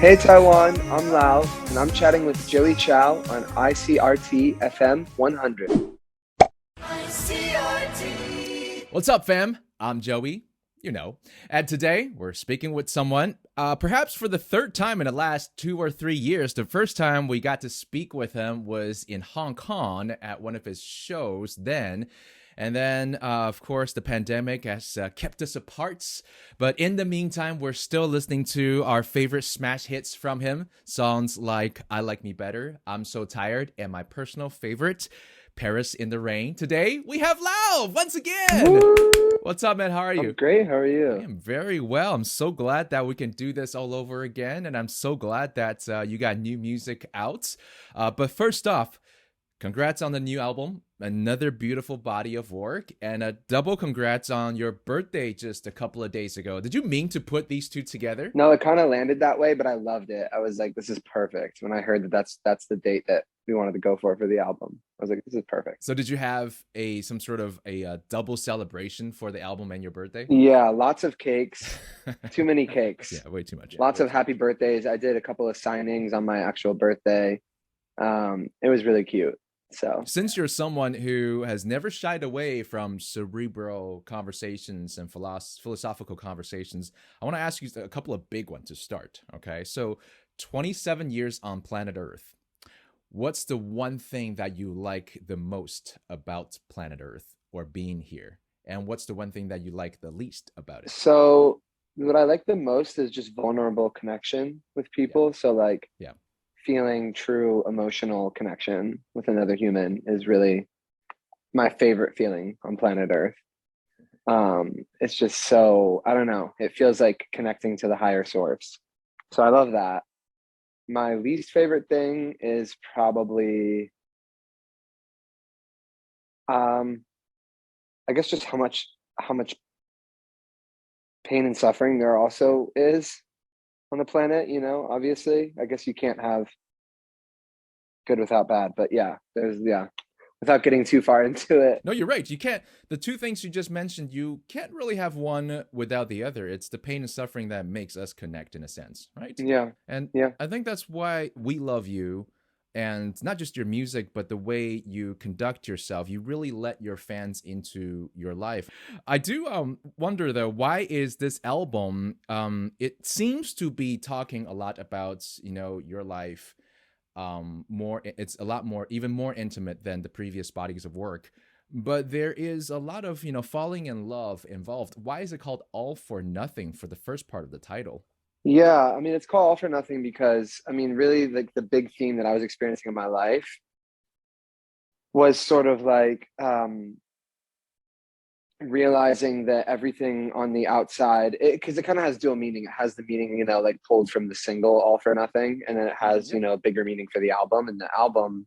Hey Taiwan, I'm Lauv, and I'm chatting with Joey Chow on ICRT FM 100. ICRT. What's up, fam? I'm Joey, and today we're speaking with someone, perhaps for the third time in the last 2 or 3 years. The first time we got to speak with him was in Hong Kong at one of his shows then. And then, of course, the pandemic has kept us apart. But in the meantime, we're still listening to our favorite smash hits from him. Songs like I Like Me Better, I'm So Tired, and my personal favorite, Paris in the Rain. Today, we have Lauv once again. Woo! What's up, man? How are you? I'm great. How are you? I am very well. I'm so glad that we can do this all over again. And I'm so glad that you got new music out. But first off, congrats on the new album, another beautiful body of work, and a double congrats on your birthday just a couple of days ago. Did you mean to put these two together? No, it kind of landed that way, but I loved it. I was like, this is perfect. When I heard that that's the date that we wanted to go for the album, I was like, this is perfect. So did you have some sort of a double celebration for the album and your birthday? Yeah, lots of cakes, too many cakes. Yeah, way too much. Lots of happy birthdays. I did a couple of signings on my actual birthday. It was really cute. So since you're someone who has never shied away from cerebral conversations and philosophical conversations, I want to ask you a couple of big ones to start. Okay, so 27 years on planet Earth. What's the one thing that you like the most about planet Earth or being here? And what's the one thing that you like the least about it? So what I like the most is just vulnerable connection with people. Yeah. So like, yeah. Feeling true emotional connection with another human is really my favorite feeling on planet Earth. It's just so, I don't know, it feels like connecting to the higher source. So I love that. My least favorite thing is probably, I guess just how much pain and suffering there also is on the planet, obviously. I guess you can't have good without bad, but without getting too far into it. No, you're right. You can't, the two things you just mentioned, you can't really have one without the other. It's the pain and suffering that makes us connect in a sense, right? Yeah. And I think that's why we love you, and not just your music, but the way you conduct yourself. You really let your fans into your life. I do wonder, though, why is this album, it seems to be talking a lot about, your life more. It's a lot more, even more intimate than the previous bodies of work. But there is a lot of, falling in love involved. Why is it called All for Nothing for the first part of the title? Yeah, I mean, it's called All for Nothing because, really, like the big theme that I was experiencing in my life was sort of like realizing that everything on the outside, because it kind of has dual meaning. It has the meaning, like pulled from the single All for Nothing, and then it has, a bigger meaning for the album. And the album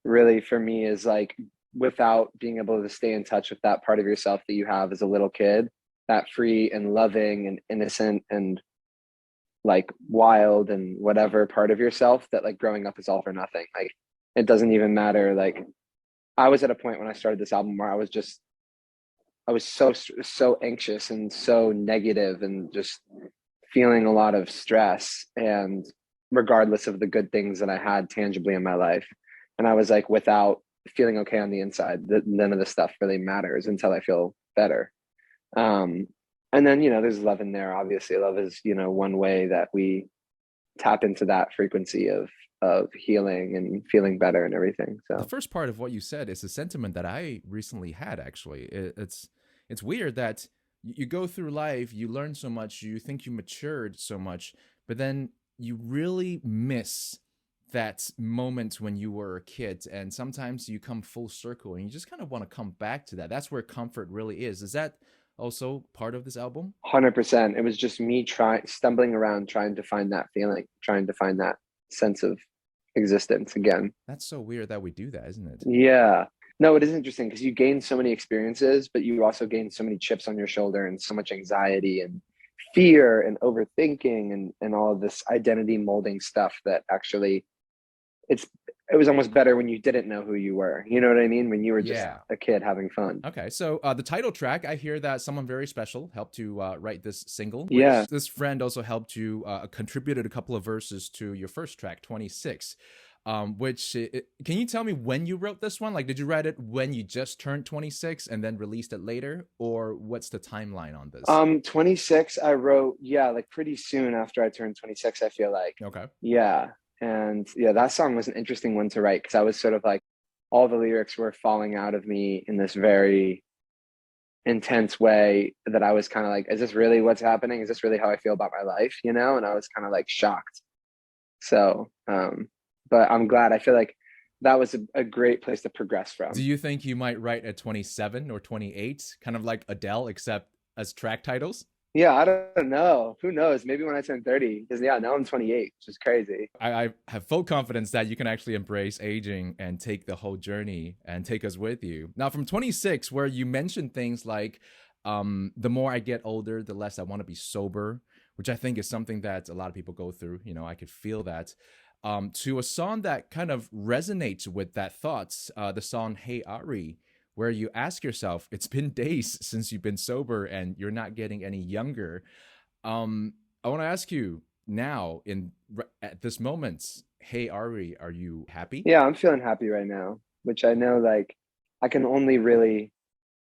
really, for me, is like without being able to stay in touch with that part of yourself that you have as a little kid, that free and loving and innocent and like wild and whatever part of yourself that like growing up is all for nothing. Like it doesn't even matter. Like I was at a point when I started this album where I was so anxious and so negative and just feeling a lot of stress, and regardless of the good things that I had tangibly in my life. And I was like, without feeling okay on the inside, none of this stuff really matters until I feel better. And then, there's love in there. Obviously, love is, one way that we tap into that frequency of healing and feeling better and everything. So the first part of what you said is a sentiment that I recently had, actually. It's weird that you go through life, you learn so much, you think you matured so much, but then you really miss that moment when you were a kid. And sometimes you come full circle and you just kind of want to come back to that. That's where comfort really is. Is that also part of this album? 100%. It was just me stumbling around, trying to find that feeling, trying to find that sense of existence again. That's so weird that we do that, isn't it? Yeah. No, it is interesting because you gain so many experiences, but you also gain so many chips on your shoulder and so much anxiety and fear and overthinking and all of this identity molding stuff that actually it was almost better when you didn't know who you were. You know what I mean? When you were just a kid having fun. Okay, so the title track, I hear that someone very special helped you write this single. Yeah. This friend also helped you, contributed a couple of verses to your first track, 26. Can you tell me when you wrote this one? Like, did you write it when you just turned 26 and then released it later? Or what's the timeline on this? 26, I wrote, like pretty soon after I turned 26, I feel like. Okay. Yeah. And that song was an interesting one to write because I was sort of like, all the lyrics were falling out of me in this very intense way that I was kind of like, is this really what's happening? Is this really how I feel about my life? You know? And I was kind of like shocked. So, but I'm glad. I feel like that was a great place to progress from. Do you think you might write at 27 or 28, kind of like Adele, except as track titles? Yeah, I don't know. Who knows? Maybe when I turn 30, because now I'm 28, which is crazy. I have full confidence that you can actually embrace aging and take the whole journey and take us with you. Now, from 26, where you mentioned things like, the more I get older, the less I want to be sober, which I think is something that a lot of people go through. You know, I could feel that. To a song that kind of resonates with that thoughts, the song Hey Ari, where you ask yourself, it's been days since you've been sober and you're not getting any younger. I want to ask you now, at this moment, Hey Ari, are you happy? Yeah, I'm feeling happy right now, which I know like I can only really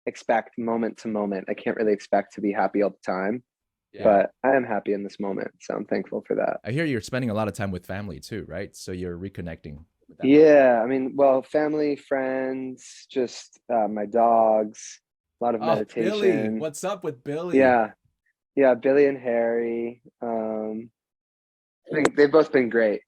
expect moment to moment. I can't really expect to be happy all the time. Yeah. But I am happy in this moment, so I'm thankful for that. I hear you're spending a lot of time with family too, right? So you're reconnecting with that. Yeah, I mean, well, family, friends, just my dogs, a lot of meditation. Billy, what's up with Billy? Yeah, Billy and Harry. I think they've both been great.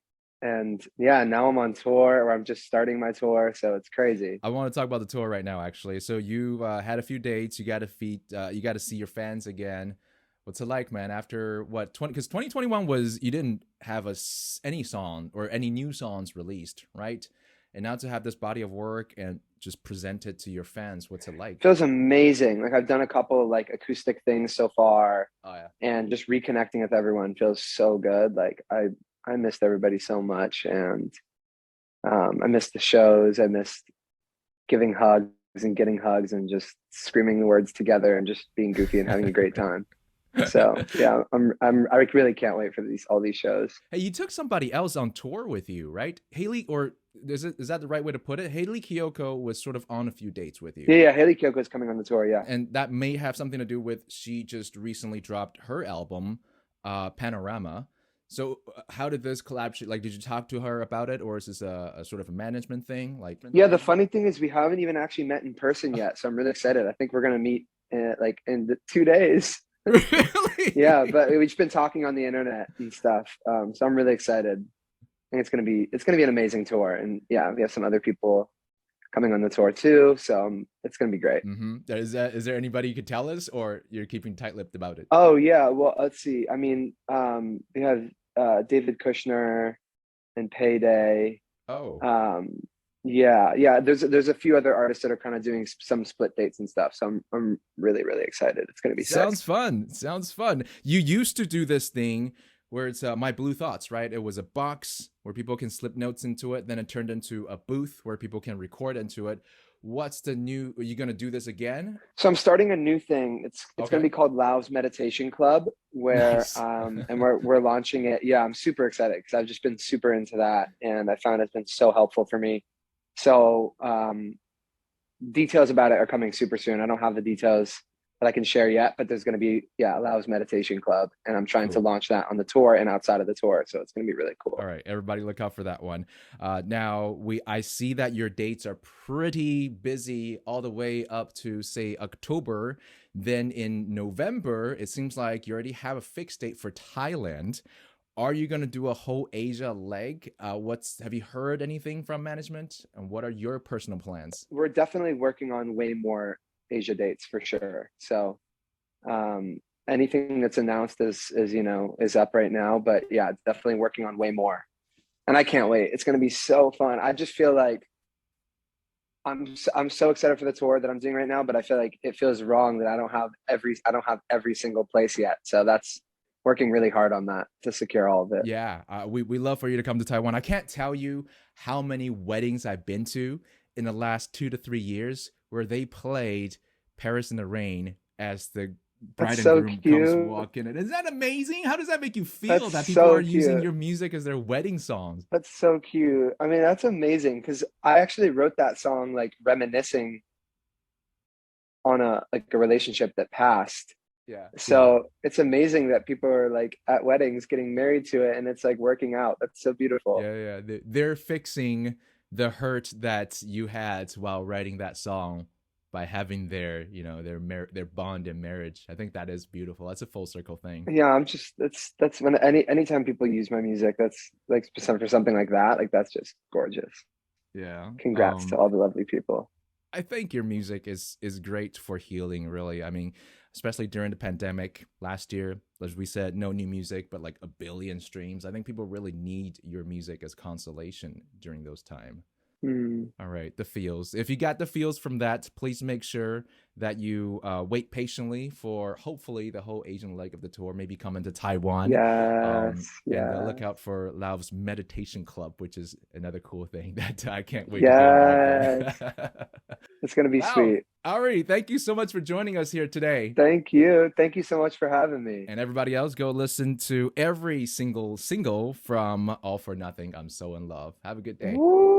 And now I'm on tour, or I'm just starting my tour, so it's crazy. I want to talk about the tour right now, actually. So you had a few dates. You got to see your fans again. What's it like, man? After what, because 2021 was, you didn't have any song or any new songs released, right? And now to have this body of work and just present it to your fans, what's it like? Feels amazing. Like I've done a couple of like acoustic things so far. Oh yeah. And just reconnecting with everyone feels so good. Like I missed everybody so much, and I missed the shows. I missed giving hugs and getting hugs and just screaming the words together and just being goofy and having a great time. So yeah, I really can't wait for all these shows. Hey, you took somebody else on tour with you, right? Haley, or is that the right way to put it? Haley Kiyoko was sort of on a few dates with you. Yeah, Haley Kiyoko is coming on the tour, yeah. And that may have something to do with she just recently dropped her album, Panorama. So how did this collab? Like, did you talk to her about it, or is this a sort of a management thing? Like, yeah, the funny thing is we haven't even actually met in person yet, so I'm really excited. I think we're gonna meet in 2 days. Really? Yeah, but we've just been talking on the internet and stuff. So I'm really excited. I think it's gonna be an amazing tour, and yeah, we have some other people coming on the tour too. So it's gonna be great. Mm-hmm. Is there anybody you could tell us, or you're keeping tight-lipped about it? Oh yeah, well let's see. I mean, we have David Kushner and Payday. Oh. Yeah. There's a few other artists that are kind of doing some split dates and stuff. So I'm really, really excited. It's gonna be Sounds fun. You used to do this thing where it's My Blue Thoughts, right? It was a box where people can slip notes into it. Then it turned into a booth where people can record into it. What's the new? Are you gonna do this again? So I'm starting a new thing. It's gonna be called Lauv's Meditation Club, where Nice. And we're launching it. Yeah, I'm super excited because I've just been super into that, and I found it's been so helpful for me. So details about it are coming super soon. I don't have the details that I can share yet, but there's going to be Lauv's Meditation Club, and I'm trying to launch that on the tour and outside of the tour. So it's going to be really cool. All right, everybody, look out for that one. Now I see that your dates are pretty busy all the way up to say October. Then in November, it seems like you already have a fixed date for Thailand. Are you going to do a whole Asia leg? Have you heard anything from management? And what are your personal plans? We're definitely working on way more Asia dates for sure. So anything that's announced is up right now, but yeah, definitely working on way more. And I can't wait. It's going to be so fun. I just feel like I'm so excited for the tour that I'm doing right now, but I feel like it feels wrong that I don't have every single place yet. So working really hard on that to secure all of it. Yeah, we love for you to come to Taiwan. I can't tell you how many weddings I've been to in the last 2 to 3 years where they played Paris in the Rain as the bride and groom comes walking in. Isn't that amazing? How does that make you feel that people are using your music as their wedding songs? That's so cute. I mean, that's amazing because I actually wrote that song like reminiscing on a relationship that passed. Yeah. So it's amazing that people are like at weddings getting married to it and it's like working out. That's so beautiful. Yeah. They're fixing the hurt that you had while writing that song by having their bond in marriage. I think that is beautiful. That's a full circle thing. Yeah, I'm just that's when anytime people use my music, that's like for something like that, like that's just gorgeous. Yeah. Congrats to all the lovely people. I think your music is great for healing, really. I mean, especially during the pandemic last year, as we said, no new music, but like 1 billion streams. I think people really need your music as consolation during those times. All right, the feels. If you got the feels from that, please make sure that you wait patiently for hopefully the whole Asian leg of the tour, maybe coming to Taiwan. Yes. And look out for Lauv's meditation club, which is another cool thing that I can't wait to be involved in. It's going to be sweet. All right, thank you so much for joining us here today. Thank you. Thank you so much for having me. And everybody else, go listen to every single single from All for Nothing, I'm So in Love. Have a good day. Woo!